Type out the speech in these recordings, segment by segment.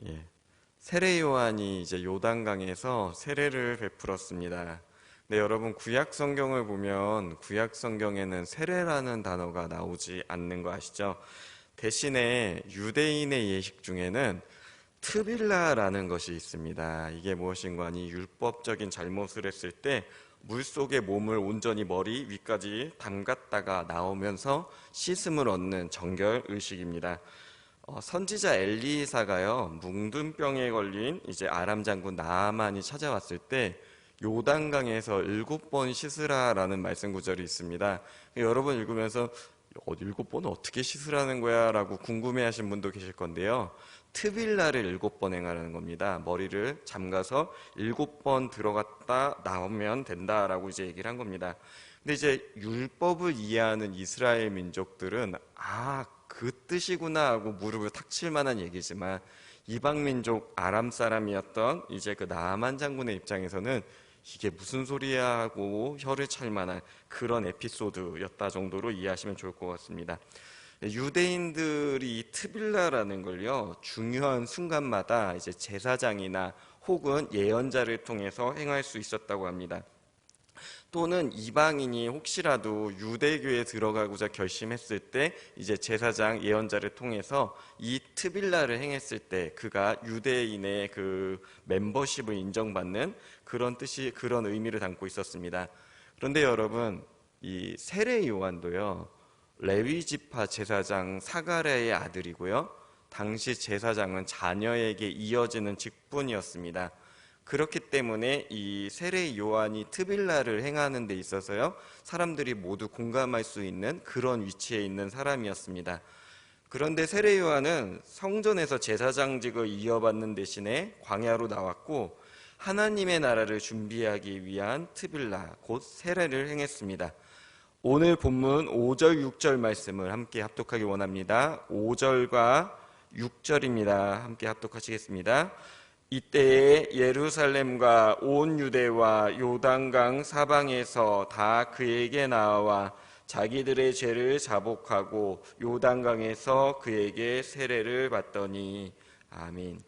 예. 세례 요한이 이제 요단강에서 세례를 베풀었습니다. 네, 여러분 구약 성경을 보면 구약 성경에는 세례라는 단어가 나오지 않는 거 아시죠? 대신에 유대인의 예식 중에는 트빌라라는 것이 있습니다. 이게 무엇인가 하니 율법적인 잘못을 했을 때 물속에 몸을 온전히 머리 위까지 담갔다가 나오면서 씻음을 얻는 정결 의식입니다. 선지자 엘리사가요 뭉든 병에 걸린 이제 아람 장군 나아만이 찾아왔을 때 요단강에서 7번 씻으라라는 말씀 구절이 있습니다. 여러분 읽으면서 7번은 어떻게 씻으라는 거야? 라고 궁금해하신 분도 계실 건데요. 트빌라를 7번 행하라는 겁니다. 머리를 잠가서 7번 들어갔다 나오면 된다라고 이제 얘기를 한 겁니다. 근데 이제 율법을 이해하는 이스라엘 민족들은 그 뜻이구나 하고 무릎을 탁 칠 만한 얘기지만 이방 민족 아람 사람이었던 이제 그 나아만 장군의 입장에서는 이게 무슨 소리야 하고 혀를 찰 만한 그런 에피소드였다 정도로 이해하시면 좋을 것 같습니다. 유대인들이 이 트빌라라는 걸요 중요한 순간마다 이제 제사장이나 혹은 예언자를 통해서 행할 수 있었다고 합니다. 또는 이방인이 혹시라도 유대교에 들어가고자 결심했을 때 이제 제사장 예언자를 통해서 이 트빌라를 행했을 때 그가 유대인의 그 멤버십을 인정받는 그런 뜻이 그런 의미를 담고 있었습니다. 그런데 여러분 이 세례 요한도요 레위 지파 제사장 사가랴의 아들이고요 당시 제사장은 자녀에게 이어지는 직분이었습니다. 그렇기 때문에 이 세례 요한이 트빌라를 행하는 데 있어서요 사람들이 모두 공감할 수 있는 그런 위치에 있는 사람이었습니다. 그런데 세례 요한은 성전에서 제사장직을 이어받는 대신에 광야로 나왔고 하나님의 나라를 준비하기 위한 트빌라 곧 세례를 행했습니다. 오늘 본문 5절 6절 말씀을 함께 합독하기 원합니다. 5절과 6절입니다. 함께 합독하시겠습니다. 이때에 예루살렘과 온 유대와 요단강 사방에서 다 그에게 나와 자기들의 죄를 자복하고 요단강에서 그에게 세례를 받더니 아멘.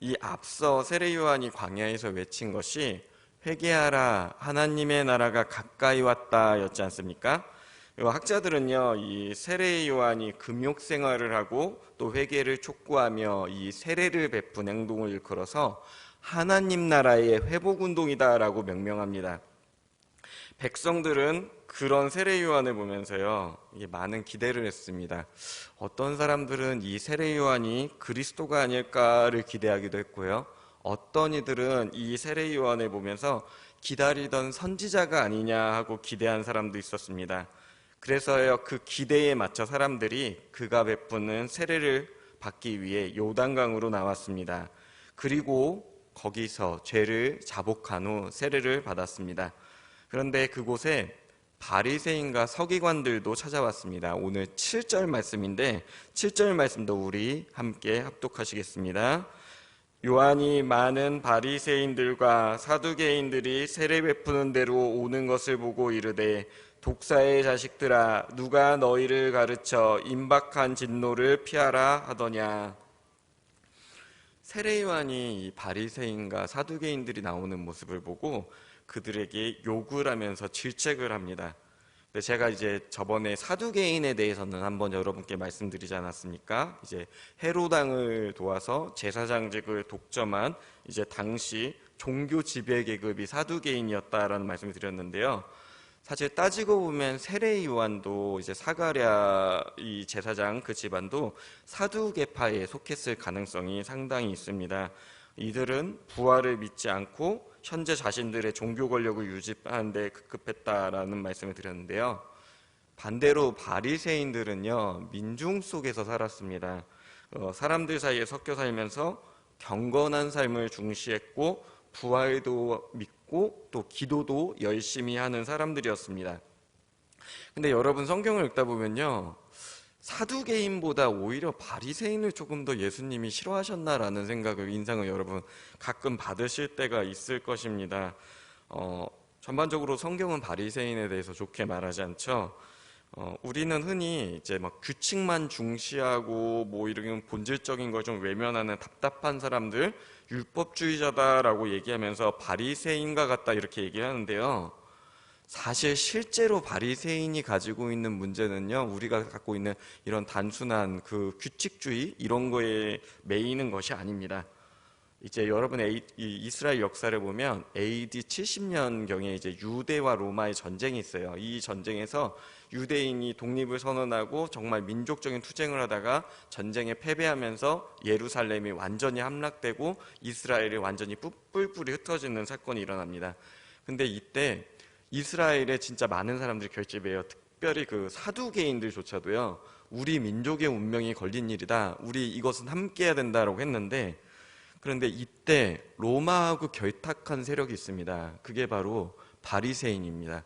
이 앞서 세례 요한이 광야에서 외친 것이 회개하라 하나님의 나라가 가까이 왔다였지 않습니까? 학자들은요, 이 세례 요한이 금욕 생활을 하고 또 회개를 촉구하며 이 세례를 베푼 행동을 일컬어서 하나님 나라의 회복 운동이다라고 명명합니다. 백성들은 그런 세례 요한을 보면서요, 많은 기대를 했습니다. 어떤 사람들은 이 세례 요한이 그리스도가 아닐까를 기대하기도 했고요. 어떤 이들은 이 세례 요한을 보면서 기다리던 선지자가 아니냐 하고 기대한 사람도 있었습니다. 그래서요 그 기대에 맞춰 사람들이 그가 베푸는 세례를 받기 위해 요단강으로 나왔습니다. 그리고 거기서 죄를 자복한 후 세례를 받았습니다. 그런데 그곳에 바리새인과 서기관들도 찾아왔습니다. 오늘 7절 말씀인데 7절 말씀도 우리 함께 합독하시겠습니다. 요한이 많은 바리새인들과 사두개인들이 세례 베푸는 데로 오는 것을 보고 이르되 독사의 자식들아 누가 너희를 가르쳐 임박한 진노를 피하라 하더냐. 세례 요한이 이 바리새인과 사두개인들이 나오는 모습을 보고 그들에게 욕을 하면서 질책을 합니다. 근데 제가 이제 저번에 사두개인에 대해서는 한번 여러분께 말씀드리지 않았습니까? 이제 헤롯 왕을 도와서 제사장직을 독점한 이제 당시 종교 지배 계급이 사두개인이었다라는 말씀을 드렸는데요. 사실 따지고 보면 세례 요한도 이제 사가랴 이 제사장 그 집안도 사두개파에 속했을 가능성이 상당히 있습니다. 이들은 부활을 믿지 않고 현재 자신들의 종교 권력을 유지하는 데 급급했다라는 말씀을 드렸는데요. 반대로 바리새인들은요 민중 속에서 살았습니다. 사람들 사이에 섞여 살면서 경건한 삶을 중시했고 부활도 믿고 또 기도도 열심히 하는 사람들이었습니다. 근데 여러분 성경을 읽다 보면요 사두개인보다 오히려 바리새인을 조금 더 예수님이 싫어하셨나라는 인상을 여러분 가끔 받으실 때가 있을 것입니다. 전반적으로 성경은 바리새인에 대해서 좋게 말하지 않죠. 우리는 흔히 이제 막 규칙만 중시하고 뭐 이런 본질적인 걸 좀 외면하는 답답한 사람들, 율법주의자다라고 얘기하면서 바리새인과 같다 이렇게 얘기하는데요. 사실 실제로 바리새인이 가지고 있는 문제는요, 우리가 갖고 있는 이런 단순한 그 규칙주의 이런 거에 매이는 것이 아닙니다. 이제 여러분 이 이스라엘 역사를 보면 AD 70년경에 이제 유대와 로마의 전쟁이 있어요. 이 전쟁에서 유대인이 독립을 선언하고 정말 민족적인 투쟁을 하다가 전쟁에 패배하면서 예루살렘이 완전히 함락되고 이스라엘이 완전히 뿔뿔이 흩어지는 사건이 일어납니다. 근데 이때 이스라엘에 진짜 많은 사람들이 결집해요. 특별히 그 사두개인들조차도요. 우리 민족의 운명이 걸린 일이다. 우리 이것은 함께해야 된다라고 했는데, 그런데 이때 로마하고 결탁한 세력이 있습니다. 그게 바로 바리새인입니다.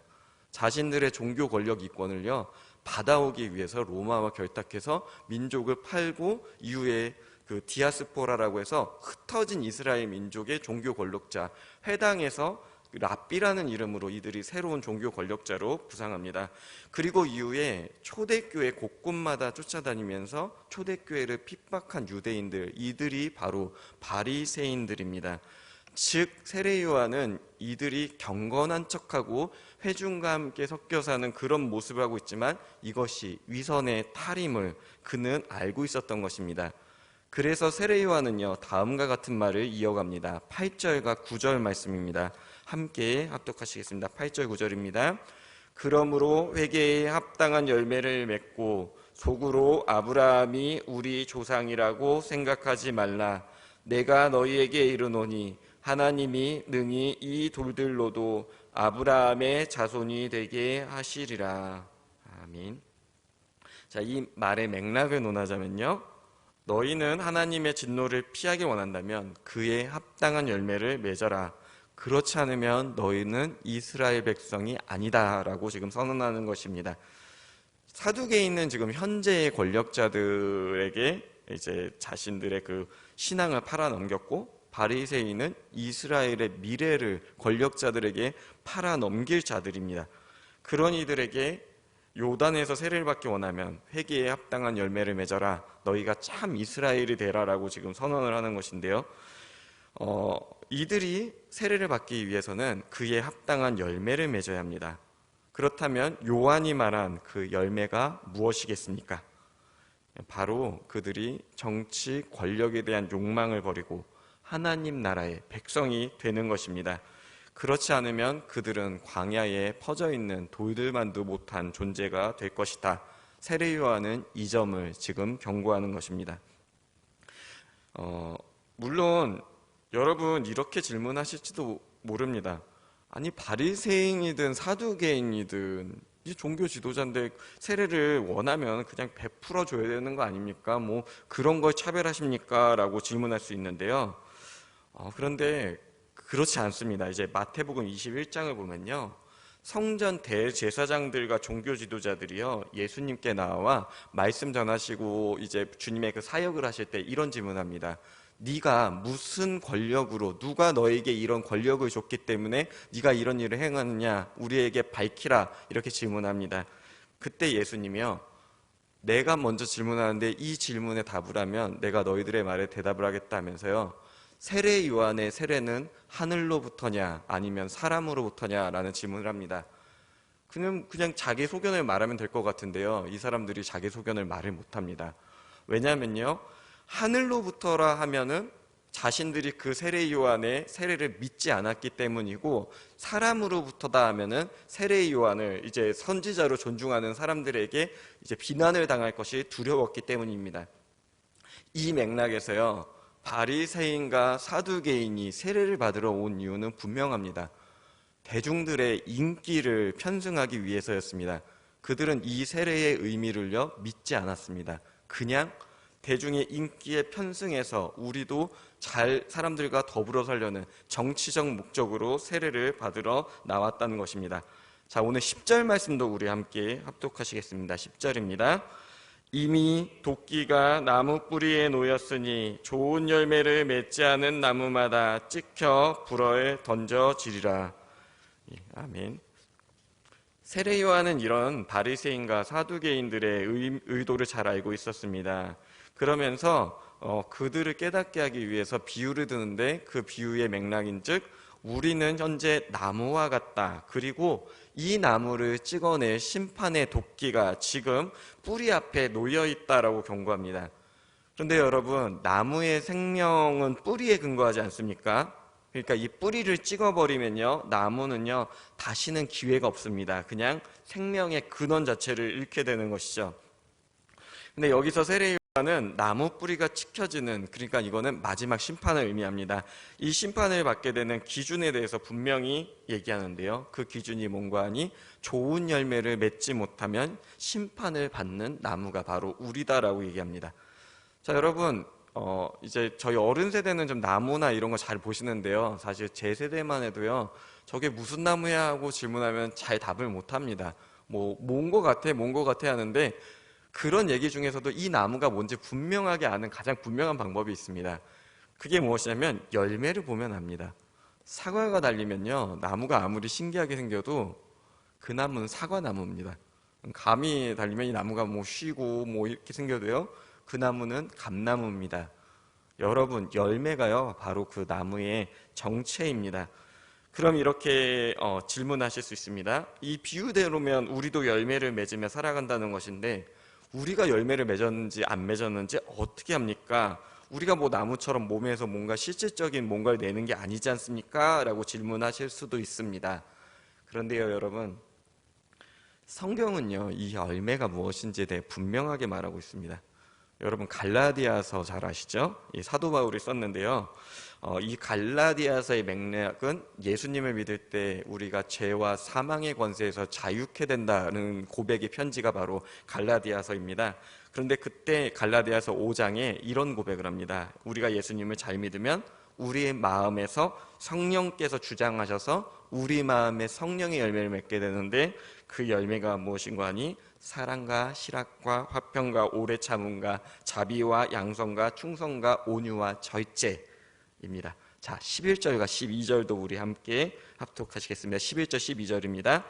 자신들의 종교 권력 이권을요 받아오기 위해서 로마와 결탁해서 민족을 팔고 이후에 그 디아스포라라고 해서 흩어진 이스라엘 민족의 종교 권력자 회당에서 랍비라는 이름으로 이들이 새로운 종교 권력자로 부상합니다. 그리고 이후에 초대교회 곳곳마다 쫓아다니면서 초대교회를 핍박한 유대인들, 이들이 바로 바리새인들입니다. 즉 세례 요한은 이들이 경건한 척하고 회중과 함께 섞여 사는 그런 모습을 하고 있지만 이것이 위선의 탈임을 그는 알고 있었던 것입니다. 그래서 세례 요한은요 다음과 같은 말을 이어갑니다. 8절과 9절 말씀입니다. 함께 합독하시겠습니다. 8절 9절입니다. 그러므로 회개에 합당한 열매를 맺고 속으로 아브라함이 우리 조상이라고 생각하지 말라. 내가 너희에게 이르노니 하나님이 능히 이 돌들로도 아브라함의 자손이 되게 하시리라. 아멘. 자, 이 말의 맥락을 논하자면요. 너희는 하나님의 진노를 피하기 원한다면 그에 합당한 열매를 맺어라. 그렇지 않으면 너희는 이스라엘 백성이 아니다라고 지금 선언하는 것입니다. 사두개인은 지금 현재의 권력자들에게 이제 자신들의 그 신앙을 팔아넘겼고, 바리새인은 이스라엘의 미래를 권력자들에게 팔아넘길 자들입니다. 그런 이들에게 요단에서 세례를 받기 원하면 회개에 합당한 열매를 맺어라. 너희가 참 이스라엘이 되라라고 지금 선언을 하는 것인데요. 이들이 세례를 받기 위해서는 그에 합당한 열매를 맺어야 합니다. 그렇다면 요한이 말한 그 열매가 무엇이겠습니까? 바로 그들이 정치 권력에 대한 욕망을 버리고 하나님 나라의 백성이 되는 것입니다. 그렇지 않으면 그들은 광야에 퍼져 있는 돌들만도 못한 존재가 될 것이다. 세례 요한은 이 점을 지금 경고하는 것입니다. 물론 여러분 이렇게 질문하실지도 모릅니다. 아니 바리새인이든 사두개인이든 이 종교 지도자인데 세례를 원하면 그냥 베풀어 줘야 되는 거 아닙니까? 뭐 그런 걸 차별하십니까? 라고 질문할 수 있는데요. 그런데 그렇지 않습니다. 이제 마태복음 21장을 보면요. 성전 대제사장들과 종교 지도자들이요. 예수님께 나와 말씀 전하시고 이제 주님의 그 사역을 하실 때 이런 질문합니다. 네가 무슨 권력으로 누가 너에게 이런 권력을 줬기 때문에 네가 이런 일을 행하느냐 우리에게 밝히라 이렇게 질문합니다. 그때 예수님이요. 내가 먼저 질문하는데 이 질문에 답을 하면 내가 너희들의 말에 대답을 하겠다면서요. 세례 요한의 세례는 하늘로부터냐 아니면 사람으로부터냐라는 질문을 합니다. 그냥 자기 소견을 말하면 될 것 같은데요. 이 사람들이 자기 소견을 말을 못합니다. 왜냐하면요. 하늘로부터라 하면은 자신들이 그 세례 요한의 세례를 믿지 않았기 때문이고, 사람으로부터다 하면은 세례 요한을 이제 선지자로 존중하는 사람들에게 이제 비난을 당할 것이 두려웠기 때문입니다. 이 맥락에서요. 바리새인과 사두개인이 세례를 받으러 온 이유는 분명합니다. 대중들의 인기를 편승하기 위해서였습니다. 그들은 이 세례의 의미를요 믿지 않았습니다. 그냥 대중의 인기에 편승해서 우리도 잘 사람들과 더불어 살려는 정치적 목적으로 세례를 받으러 나왔다는 것입니다. 자, 오늘 10절 말씀도 우리 함께 합독하시겠습니다. 10절입니다. 이미 도끼가 나무 뿌리에 놓였으니 좋은 열매를 맺지 않은 나무마다 찍혀 불어에 던져지리라. 아멘. 세례 요한은 이런 바리새인과 사두개인들의 의도를 잘 알고 있었습니다. 그러면서 그들을 깨닫게 하기 위해서 비유를 드는데, 그 비유의 맥락인즉 우리는 현재 나무와 같다. 그리고 이 나무를 찍어낼 심판의 도끼가 지금 뿌리 앞에 놓여 있다라고 경고합니다. 그런데 여러분, 나무의 생명은 뿌리에 근거하지 않습니까? 그러니까 이 뿌리를 찍어버리면요, 나무는요 다시는 기회가 없습니다. 그냥 생명의 근원 자체를 잃게 되는 것이죠. 근데 여기서 세례 요한은 나무 뿌리가 찍혀지는, 그러니까 이거는 마지막 심판을 의미합니다. 이 심판을 받게 되는 기준에 대해서 분명히 얘기하는데요, 그 기준이 뭔가 하니 좋은 열매를 맺지 못하면 심판을 받는 나무가 바로 우리다라고 얘기합니다. 자, 여러분, 이제 저희 어른 세대는 좀 나무나 이런 거 잘 보시는데요, 사실 제 세대만 해도요, 저게 무슨 나무야 하고 질문하면 잘 답을 못 합니다. 뭔 거 같아, 뭔 거 같아 하는데, 그런 얘기 중에서도 이 나무가 뭔지 분명하게 아는 가장 분명한 방법이 있습니다. 그게 무엇이냐면 열매를 보면 압니다. 사과가 달리면요, 나무가 아무리 신기하게 생겨도 그 나무는 사과나무입니다. 감이 달리면 이 나무가 쉬고 이렇게 생겨도요, 그 나무는 감나무입니다. 여러분, 열매가요 바로 그 나무의 정체입니다. 그럼 이렇게 질문하실 수 있습니다. 이 비유대로면 우리도 열매를 맺으며 살아간다는 것인데, 우리가 열매를 맺었는지 안 맺었는지 어떻게 합니까? 우리가 나무처럼 몸에서 뭔가 실질적인 뭔가를 내는 게 아니지 않습니까? 라고 질문하실 수도 있습니다. 그런데요, 여러분, 성경은요 이 열매가 무엇인지에 대해 분명하게 말하고 있습니다. 여러분, 갈라디아서 잘 아시죠? 이 사도 바울이 썼는데요, 이 갈라디아서의 맥락은 예수님을 믿을 때 우리가 죄와 사망의 권세에서 자유케 된다는 고백의 편지가 바로 갈라디아서입니다. 그런데 그때 갈라디아서 5장에 이런 고백을 합니다. 우리가 예수님을 잘 믿으면 우리의 마음에서 성령께서 주장하셔서 우리 마음에 성령의 열매를 맺게 되는데, 그 열매가 무엇인가 하니 사랑과 실학과 화평과 오래 참음과 자비와 양성과 충성과 온유와 절제입니다. 자, 11절과 12절도 우리 함께 합독하시겠습니다. 11절 12절입니다.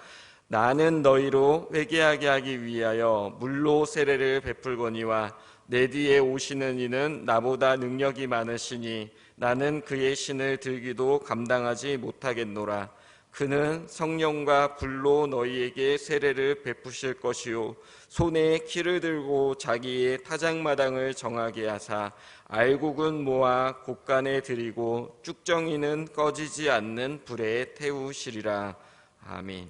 나는 너희로 회개하게 하기 위하여 물로 세례를 베풀거니와 내 뒤에 오시는 이는 나보다 능력이 많으시니 나는 그의 신을 들기도 감당하지 못하겠노라. 그는 성령과 불로 너희에게 세례를 베푸실 것이요 손에 키를 들고 자기의 타작마당을 정하게 하사 알곡은 모아 곳간에 들이고 쭉정이는 꺼지지 않는 불에 태우시리라. 아멘.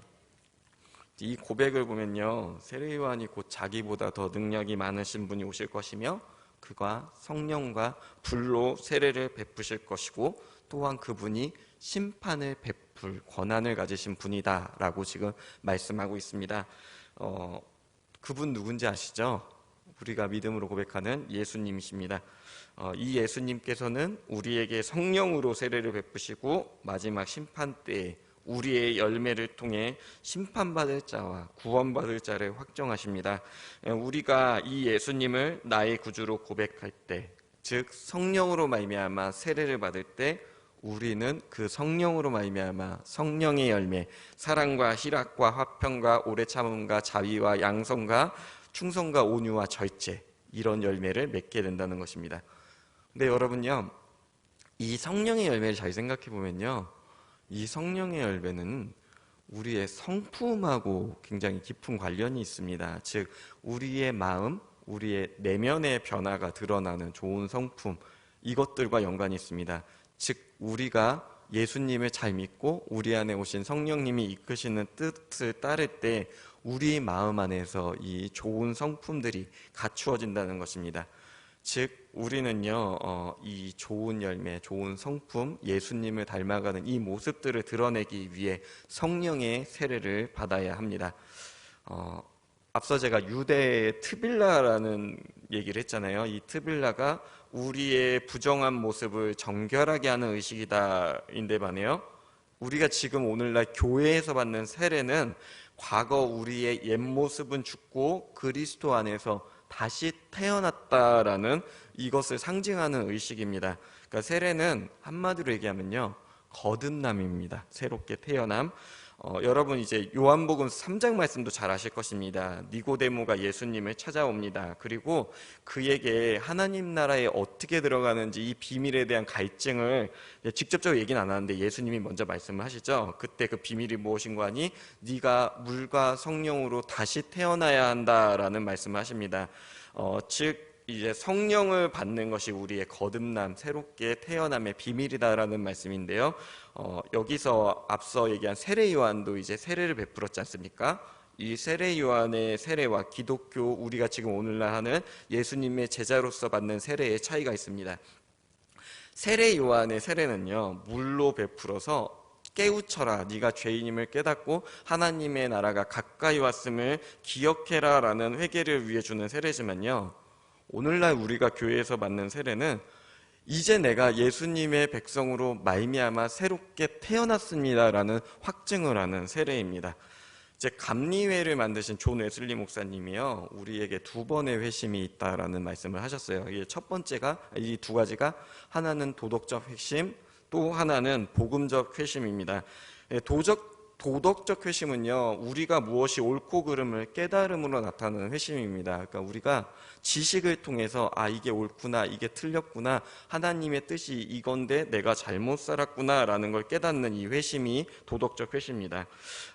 이 고백을 보면요, 세례 요한이 곧 자기보다 더 능력이 많으신 분이 오실 것이며 그가 성령과 불로 세례를 베푸실 것이고, 또한 그분이 심판을 베풀 권한을 가지신 분이다라고 지금 말씀하고 있습니다. 그분 누군지 아시죠? 우리가 믿음으로 고백하는 예수님이십니다. 이 예수님께서는 우리에게 성령으로 세례를 베푸시고 마지막 심판 때에 우리의 열매를 통해 심판받을 자와 구원받을 자를 확정하십니다. 우리가 이 예수님을 나의 구주로 고백할 때, 즉 성령으로 말미암아 세례를 받을 때, 우리는 그 성령으로 말미암아 성령의 열매, 사랑과 희락과 화평과 오래 참음과 자비와 양성과 충성과 온유와 절제, 이런 열매를 맺게 된다는 것입니다. 근데 여러분요, 이 성령의 열매를 잘 생각해 보면요, 이 성령의 열매는 우리의 성품하고 굉장히 깊은 관련이 있습니다. 즉 우리의 마음, 우리의 내면의 변화가 드러나는 좋은 성품, 이것들과 연관이 있습니다. 즉 우리가 예수님을 잘 믿고 우리 안에 오신 성령님이 이끄시는 뜻을 따를 때 우리 마음 안에서 이 좋은 성품들이 갖추어진다는 것입니다. 즉 우리는요, 이 좋은 열매, 좋은 성품, 예수님을 닮아가는 이 모습들을 드러내기 위해 성령의 세례를 받아야 합니다. 앞서 제가 유대의 트빌라라는 얘기를 했잖아요. 이 트빌라가 우리의 부정한 모습을 정결하게 하는 의식이다인데 반해요, 우리가 지금 오늘날 교회에서 받는 세례는 과거 우리의 옛 모습은 죽고 그리스도 안에서 다시 태어났다라는 이것을 상징하는 의식입니다. 그러니까 세례는 한마디로 얘기하면요, 거듭남입니다. 새롭게 태어남. 여러분 이제 요한복음 3장 말씀도 잘 아실 것입니다. 니고데모가 예수님을 찾아옵니다. 그리고 그에게 하나님 나라에 어떻게 들어가는지 이 비밀에 대한 갈증을 직접적으로 얘기는 안 하는데 예수님이 먼저 말씀을 하시죠. 그때 그 비밀이 무엇인가 하니 네가 물과 성령으로 다시 태어나야 한다라는 말씀을 하십니다. 즉 이제 성령을 받는 것이 우리의 거듭남, 새롭게 태어남의 비밀이다라는 말씀인데요. 여기서 앞서 얘기한 세례 요한도 이제 세례를 베풀었지 않습니까? 이 세례 요한의 세례와 기독교, 우리가 지금 오늘날 하는 예수님의 제자로서 받는 세례의 차이가 있습니다. 세례 요한의 세례는요, 물로 베풀어서 깨우쳐라, 네가 죄인임을 깨닫고 하나님의 나라가 가까이 왔음을 기억해라 라는 회개를 위해 주는 세례지만요, 오늘날 우리가 교회에서 받는 세례는 이제 내가 예수님의 백성으로 말미암아 새롭게 태어났습니다라는 확증을 하는 세례입니다. 이제 감리회를 만드신 존 웨슬리 목사님이요, 우리에게 두 번의 회심이 있다라는 말씀을 하셨어요. 이게 첫 번째가, 이 두 가지가 하나는 도덕적 회심, 또 하나는 복음적 회심입니다. 도덕적 회심은요, 우리가 무엇이 옳고 그름을 깨달음으로 나타나는 회심입니다. 그러니까 우리가 지식을 통해서 이게 옳구나, 이게 틀렸구나, 하나님의 뜻이 이건데 내가 잘못 살았구나 라는 걸 깨닫는 이 회심이 도덕적 회심입니다.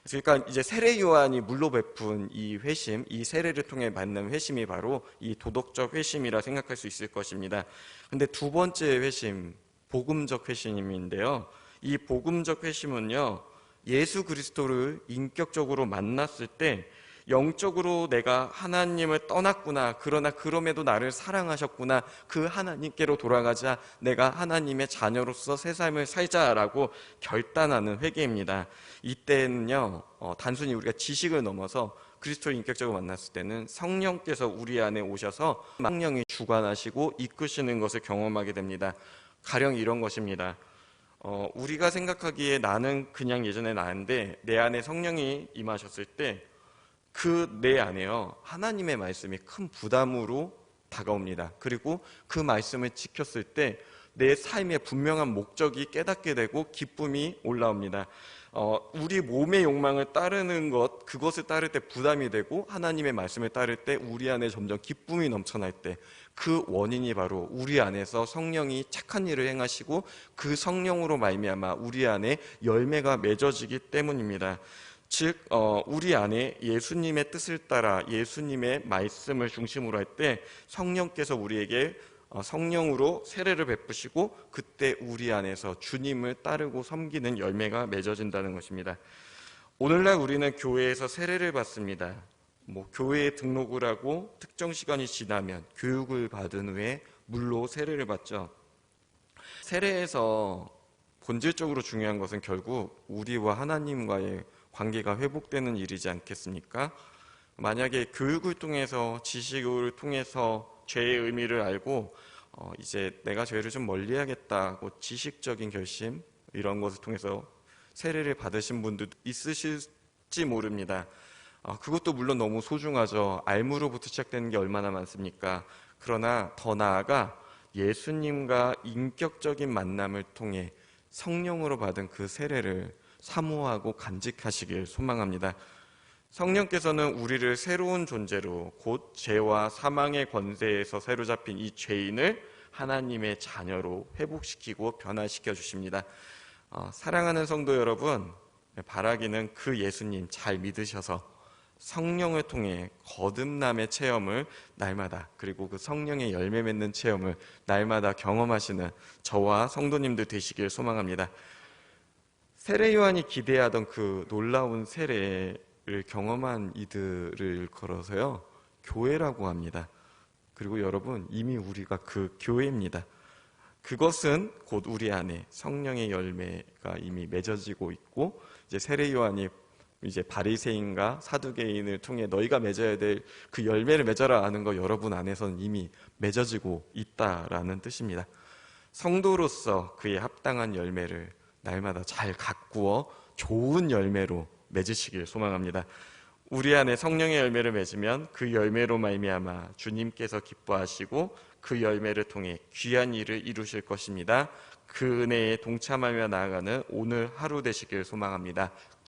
그러니까 이제 세례 요한이 물로 베푼 이 회심, 이 세례를 통해 받는 회심이 바로 이 도덕적 회심이라 생각할 수 있을 것입니다. 근데 두 번째 회심, 복음적 회심인데요, 이 복음적 회심은요, 예수 그리스도를 인격적으로 만났을 때 영적으로 내가 하나님을 떠났구나, 그러나 그럼에도 나를 사랑하셨구나, 그 하나님께로 돌아가자, 내가 하나님의 자녀로서 새 삶을 살자라고 결단하는 회개입니다. 이때는요, 단순히 우리가 지식을 넘어서 그리스도를 인격적으로 만났을 때는 성령께서 우리 안에 오셔서 성령이 주관하시고 이끄시는 것을 경험하게 됩니다. 가령 이런 것입니다. 우리가 생각하기에 나는 그냥 예전에 나인데 내 안에 성령이 임하셨을 때 그 내 안에요, 하나님의 말씀이 큰 부담으로 다가옵니다. 그리고 그 말씀을 지켰을 때 내 삶의 분명한 목적이 깨닫게 되고 기쁨이 올라옵니다. 우리 몸의 욕망을 따르는 것, 그것을 따를 때 부담이 되고 하나님의 말씀을 따를 때 우리 안에 점점 기쁨이 넘쳐날 때 그 원인이 바로 우리 안에서 성령이 착한 일을 행하시고 그 성령으로 말미암아 우리 안에 열매가 맺어지기 때문입니다. 즉 우리 안에 예수님의 뜻을 따라 예수님의 말씀을 중심으로 할 때 성령께서 우리에게 성령으로 세례를 베푸시고 그때 우리 안에서 주님을 따르고 섬기는 열매가 맺어진다는 것입니다. 오늘날 우리는 교회에서 세례를 받습니다. 교회에 등록을 하고 특정 시간이 지나면 교육을 받은 후에 물로 세례를 받죠. 세례에서 본질적으로 중요한 것은 결국 우리와 하나님과의 관계가 회복되는 일이지 않겠습니까? 만약에 교육을 통해서, 지식을 통해서 죄의 의미를 알고 이제 내가 죄를 좀 멀리해야겠다고 지식적인 결심, 이런 것을 통해서 세례를 받으신 분들도 있으실지 모릅니다. 그것도 물론 너무 소중하죠. 알무로부터 시작되는 게 얼마나 많습니까? 그러나 더 나아가 예수님과 인격적인 만남을 통해 성령으로 받은 그 세례를 사모하고 간직하시길 소망합니다. 성령께서는 우리를 새로운 존재로, 곧 죄와 사망의 권세에서 사로잡힌 이 죄인을 하나님의 자녀로 회복시키고 변화시켜 주십니다. 사랑하는 성도 여러분, 바라기는 그 예수님 잘 믿으셔서 성령을 통해 거듭남의 체험을 날마다, 그리고 그 성령의 열매 맺는 체험을 날마다 경험하시는 저와 성도님들 되시길 소망합니다. 세례 요한이 기대하던 그 놀라운 세례를 경험한 이들을 일컬어서요, 교회라고 합니다. 그리고 여러분, 이미 우리가 그 교회입니다. 그것은 곧 우리 안에 성령의 열매가 이미 맺어지고 있고, 이제 세례 요한이 이제 바리새인과 사두개인을 통해 너희가 맺어야 될 그 열매를 맺어라 하는 거 여러분 안에서는 이미 맺어지고 있다라는 뜻입니다. 성도로서 그에 합당한 열매를 날마다 잘 가꾸어 좋은 열매로 맺으시길 소망합니다. 우리 안에 성령의 열매를 맺으면 그 열매로 말미암아 주님께서 기뻐하시고 그 열매를 통해 귀한 일을 이루실 것입니다. 그 은혜에 동참하며 나아가는 오늘 하루 되시길 소망합니다.